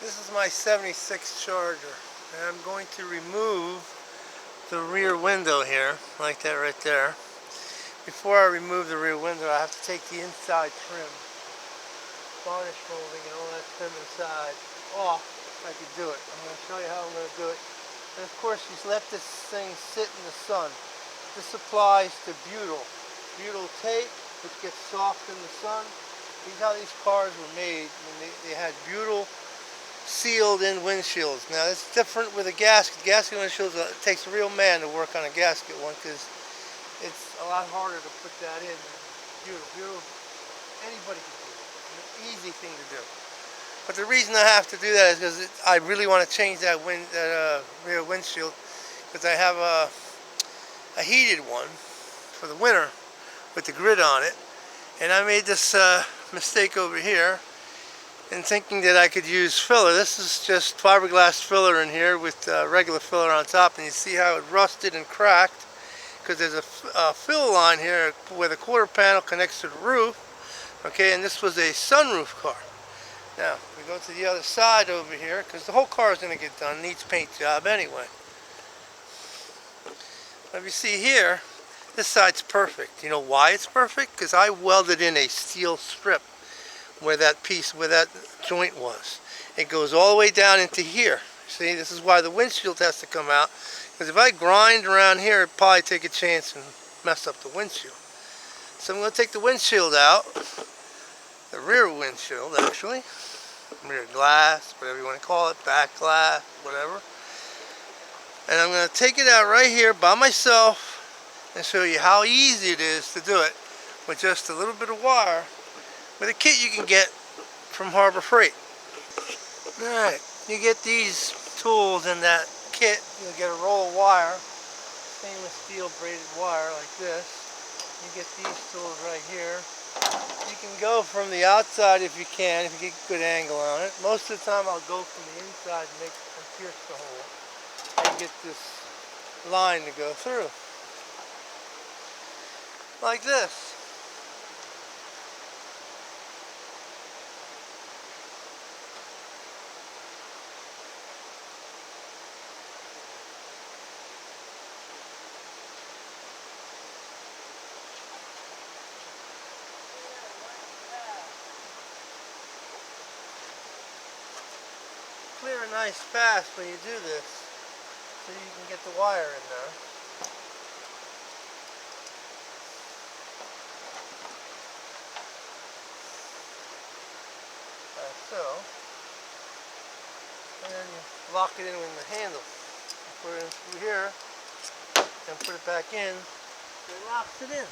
This is my 76 Charger, and I'm going to remove the rear window here, like that right there. Before I remove the rear window, I have to take the inside trim, varnish molding and all that trim inside off. I can do it. I'm going to show you how I'm going to do it. And of course, you let this thing sit in the sun. This applies to butyl tape, which gets soft in the sun. These are how these cars were made when they had butyl sealed in windshields. Now it's different with a gasket. Gasket windshields, it takes a real man to work on a gasket one because it's a lot harder to put that in than butyl. Anybody can do it. It's an easy thing to do. But the reason I have to do that is because I really want to change that rear windshield, because I have a heated one for the winter with the grid on it, and I made this mistake over here in thinking that I could use filler. This is just fiberglass filler in here with regular filler on top, and you see how it rusted and cracked because there's a fill line here where the quarter panel connects to the roof. Okay, and this was a sunroof car. Now we go to the other side over here because the whole car is going to get done. Needs paint job anyway. If you see here, this side's perfect. You know why it's perfect? Because I welded in a steel strip where that joint was. It goes all the way down into here. See, this is why the windshield has to come out. Because if I grind around here, it'd probably take a chance and mess up the windshield. So I'm going to take the windshield out. The rear windshield, actually. Rear glass, whatever you want to call it. Back glass, whatever. And I'm going to take it out right here by myself and show you how easy it is to do it with just a little bit of wire, with a kit you can get from Harbor Freight. Alright, you get these tools in that kit. You'll get a roll of wire, stainless steel braided wire like this. You get these tools right here. You can go from the outside if you can, if you get a good angle on it. Most of the time I'll go from the inside and pierce the hole and get this line to go through. Like this. Clear a nice path when you do this, so you can get the wire in there. Like so. And then you lock it in with the handle. Put it in through here, and put it back in, and it locks it in.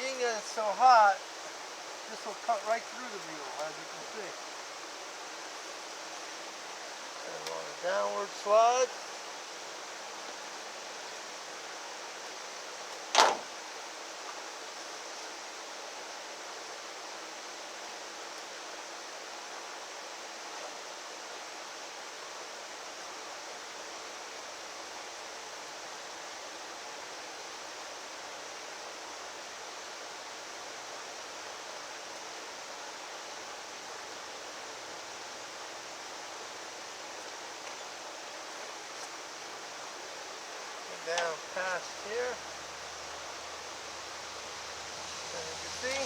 Being that it's so hot, this will cut right through the wheel, as you can see. And on a downward slide. Down past here, and you can see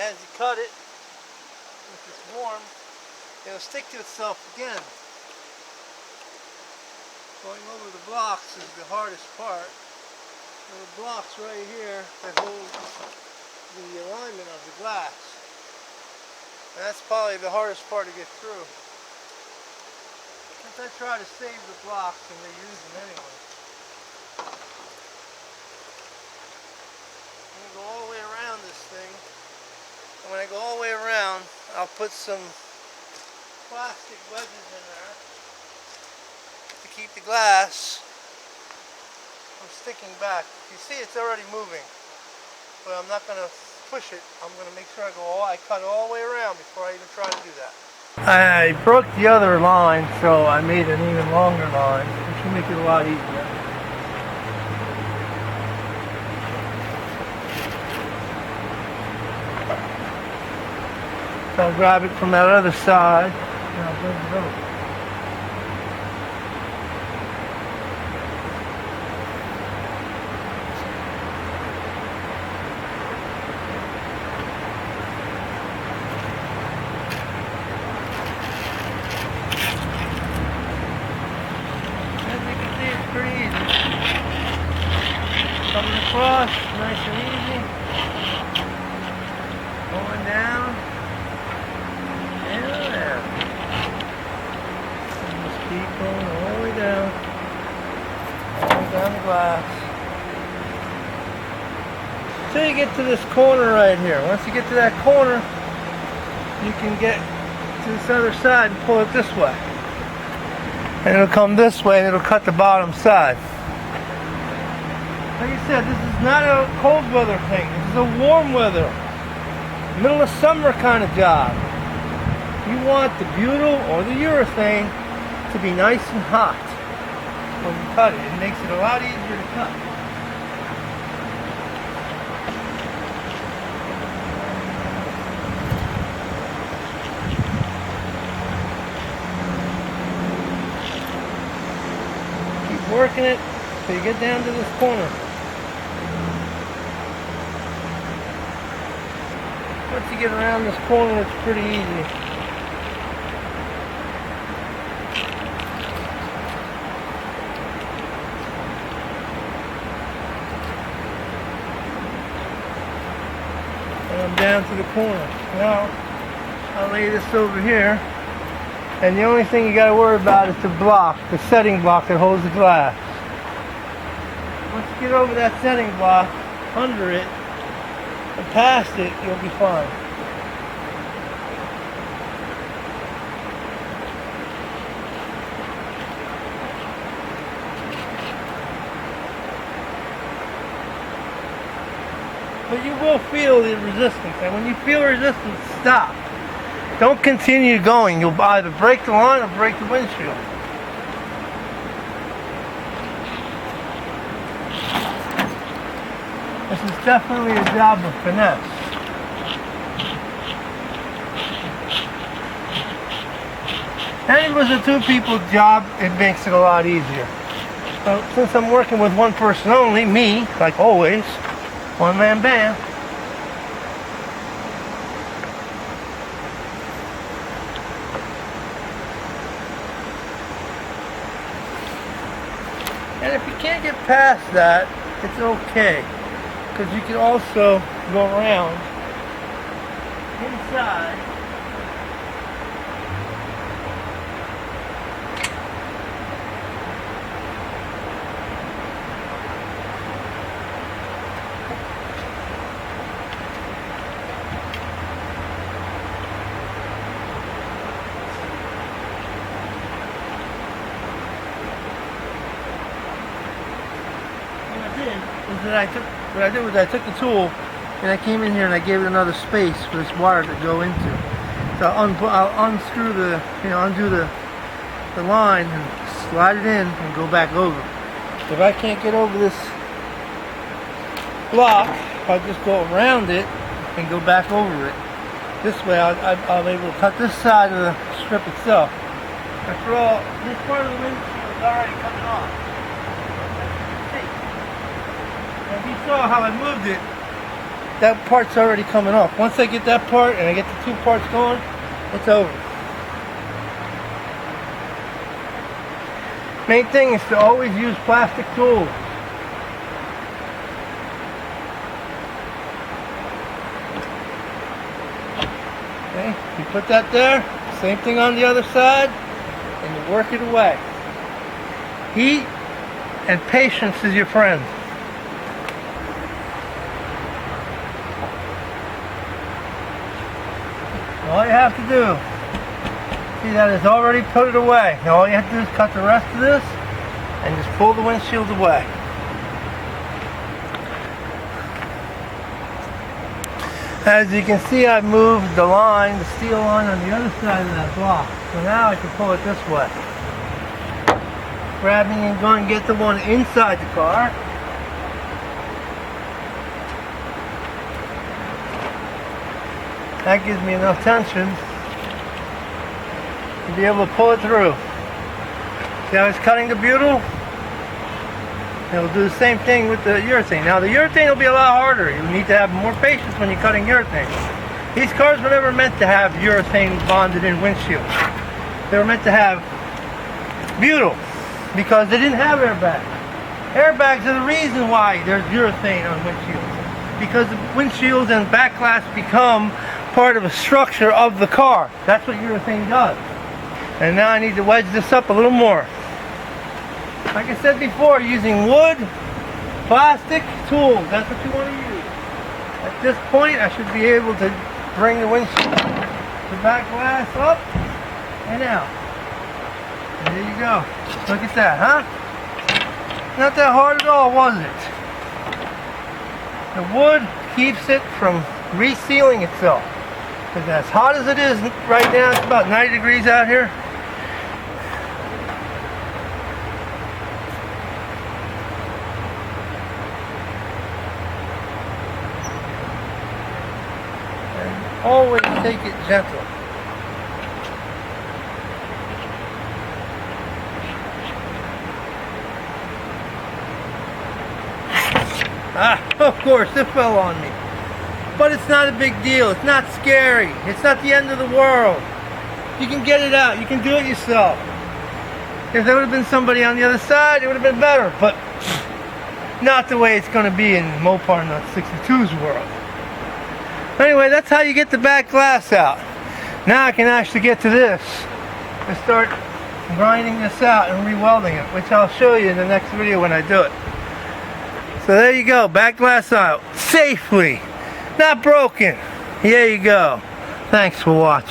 as you cut it, if it's warm, it'll stick to itself again. Going over the blocks is the hardest part. The blocks right here that hold the alignment of the glass. And that's probably the hardest part to get through. Since I try to save the blocks and they use them anyway. I'm going to go all the way around this thing. And when I go all the way around, I'll put some plastic wedges in there to keep the glass from sticking back. You see it's already moving, but I'm not going to push it. I'm going to make sure I cut all the way around before I even try to do that. I broke the other line, so I made an even longer line, which will make it a lot easier. So I'll grab it from that other side and I'll bring it over. As you can see, it's pretty easy. Coming across, nice and easy. Going down. Keep going all the way down the glass. Till you get to this corner right here. Once you get to that corner, you can get to this other side and pull it this way. And it'll come this way and it'll cut the bottom side. Like I said, this is not a cold weather thing. This is a warm weather, middle of summer kind of job. You want the butyl or the urethane to be nice and hot when you cut it. It makes it a lot easier to cut. Keep working it till you get down to this corner. Once you get around this corner, it's pretty easy. I'm down to the corner. Now, I'll lay this over here, and the only thing you got to worry about is the block, the setting block that holds the glass. Once you get over that setting block, under it, and past it, you'll be fine. But you will feel the resistance, and when you feel resistance, stop. Don't continue going. You'll either break the line or break the windshield. This is definitely a job of finesse. And it was a two-people job, it makes it a lot easier. So, since I'm working with one person only, me, like always, one-man band. And if you can't get past that, it's okay. Because you can also go around inside. I took the tool and I came in here and I gave it another space for this wire to go into. So I'll unscrew undo the line and slide it in and go back over. If I can't get over this block, I'll just go around it and go back over it. This way I'll be able to cut this side of the strip itself. After all, this part of the windshield is already coming off. If you saw how I moved it, that part's already coming off. Once I get that part and I get the two parts going, it's over. Main thing is to always use plastic tools. Okay, you put that there, same thing on the other side, and you work it away. Heat and patience is your friend. All you have to do, see that it's already put it away. Now all you have to do is cut the rest of this and just pull the windshield away. As you can see, I moved the line, the steel line on the other side of that block. So now I can pull it this way. Grabbing and going to get the one inside the car. That gives me enough tension to be able to pull it through. See how it's cutting the butyl? It'll do the same thing with the urethane. Now the urethane will be a lot harder. You need to have more patience when you're cutting urethane. These cars were never meant to have urethane bonded in windshields. They were meant to have butyl because they didn't have airbags. Airbags are the reason why there's urethane on windshields. Because the windshields and backglass become part of a structure of the car. That's what urethane does. And now I need to wedge this up a little more. Like I said before, using wood, plastic, tools, that's what you want to use. At this point, I should be able to bring the windshield, the back glass up and out. And there you go. Look at that, huh? Not that hard at all, was it? The wood keeps it from resealing itself. Because as hot as it is right now, it's about 90 degrees out here. Always take it gentle. Of course, it fell on me. But it's not a big deal. It's not scary. It's not the end of the world. You can get it out. You can do it yourself. If there would have been somebody on the other side, it would have been better. But not the way it's going to be in Mopar Nut 62's world. Anyway, that's how you get the back glass out. Now I can actually get to this and start grinding this out and re-welding it, which I'll show you in the next video when I do it. So there you go, back glass out safely, not broken. Here you go. Thanks for watching.